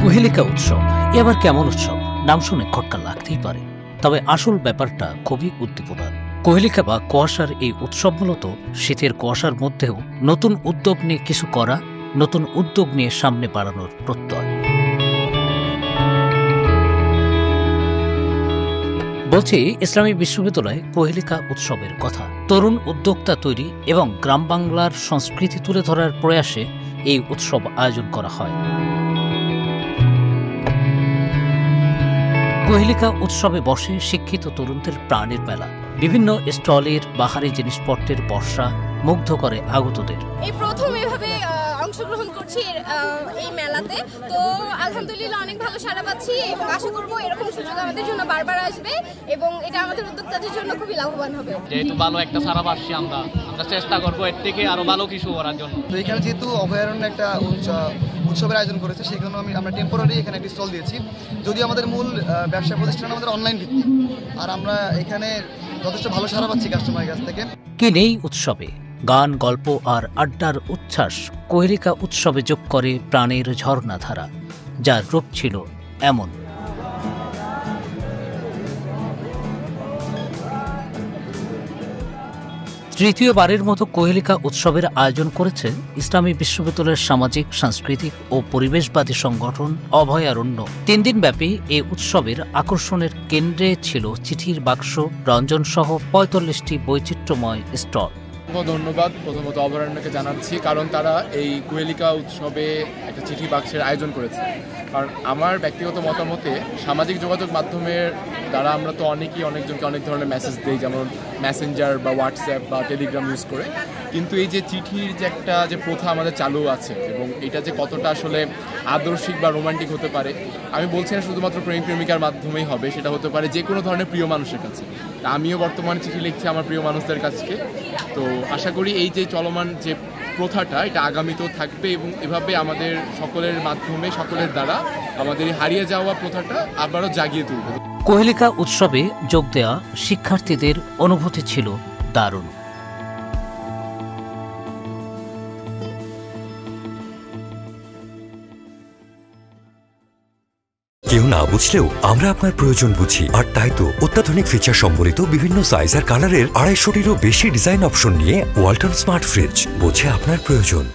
কোহেলিকা উৎসব এবার কেমন উৎসব? নাম শুনে খটকা লাগতেই পারে, তবে আসল ব্যাপারটা খুবই উদ্দীপনার। কোহেলিকা বা কুয়াশার এই উৎসব মূলত শীতের কুয়াশার মধ্যেও নতুন উদ্যোগ নিয়ে কিছু করা, নতুন উদ্যোগ নিয়ে সামনে বাড়ানোর প্রত্যয়। বলছি ইসলামী বিশ্ববিদ্যালয়ে কোহেলিকা উৎসবের কথা। তরুণ উদ্যোক্তা তৈরি এবং গ্রাম বাংলার সংস্কৃতি তুলে ধরার প্রয়াসে এই উৎসব আয়োজন করা হয়। কোহেলিকা উৎসবে বসে শিক্ষিত তরুণদের প্রাণের মেলা। বিভিন্ন স্টলের বাহারি জিনিসপত্রের বর্ষা মুগ্ধ করে আগতদের। এই প্রথম এভাবে অংশগ্রহণ করছি এই মেলাতে, তো আলহামদুলিল্লাহ অনেক ভালো সাড়া পাচ্ছি এবং আশা করব এরকম সুযোগ আমাদের জন্য বারবার আসবে এবং এটা আমাদের উদ্যোক্তাদের জন্য খুবই লাভবান হবে। যেহেতু ভালো একটা সাড়া পাচ্ছি আমরা চেষ্টা করবো এর থেকে আরো ভালো কিছু করার জন্য। তো এখানে যেহেতু অভয়ারণ্য একটা উৎসবের আয়োজন করেছে, সেখানে আমরা টেম্পোরারি এখানে একটি স্টল দিয়েছি। যদিও আমাদের মূল ব্যবসা প্রতিষ্ঠান আমাদের অনলাইন ভিত্তিক, আর আমরা এখানে যথেষ্ট ভালো সাড়া পাচ্ছি কাস্টমারের কাছ থেকে। কি নেই উৎসবে? গান, গল্প আর আড্ডার উচ্ছ্বাস কোহেলিকা উৎসবে যোগ করে প্রাণের ঝর্ণাধারা, যার রূপ ছিল এমন। তৃতীয়বারের মতো কোহেলিকা উৎসবের আয়োজন করেছে ইসলামী বিশ্ববিদ্যালয়ের সামাজিক, সাংস্কৃতিক ও পরিবেশবাদী সংগঠন অভয়ারণ্য। 3 দিনব্যাপী এই উৎসবের আকর্ষণের কেন্দ্রে ছিল চিঠির বাক্স, রঞ্জন সহ 45টি বৈচিত্র্যময় স্টল। ধন্যবাদ প্রথমত অভয়ারণ্যকে জানাচ্ছি, কারণ তারা এই কোহেলিকা উৎসবে একটা চিঠি বাক্সের আয়োজন করেছে। কারণ আমার ব্যক্তিগত মতামতে সামাজিক যোগাযোগ মাধ্যমের দ্বারা আমরা তো অনেকজনকে অনেক ধরনের মেসেজ দিই, যেমন মেসেঞ্জার বা হোয়াটসঅ্যাপ বা টেলিগ্রাম ইউজ করে, কিন্তু এই যে চিঠির যে একটা যে প্রথা আমাদের চালু আছে এবং এটা যে কতটা আসলে আদর্শিক বা রোমান্টিক হতে পারে, আমি বলছি না শুধুমাত্র প্রেমিক প্রেমিকার মাধ্যমেই হবে, সেটা হতে পারে যে কোনো ধরনের প্রিয় মানুষের কাছে। আমিও বর্তমানে চিঠি লিখছি আমার প্রিয় মানুষদের কাছে। তো আশা করি এই যে চলমান যে প্রথাটা এটা আগামীতেও থাকবে এবং এভাবে আমাদের সকলের মাধ্যমে, সকলের দ্বারা আমাদের হারিয়ে যাওয়া প্রথাটা আবারও জাগিয়ে তুলবে। কোহেলিকা উৎসবে যোগ দেওয়া শিক্ষার্থীদের অনুভূতি ছিল দারুণ। কেউ না বুঝলেও আমরা আপনার প্রয়োজন বুঝি, আর তাই তো অত্যাধুনিক ফিচার সম্বলিত বিভিন্ন সাইজ আর কালারের 250টিরও বেশি ডিজাইন অপশন নিয়ে ওয়ালটন স্মার্ট ফ্রিজ বোঝে আপনার প্রয়োজন।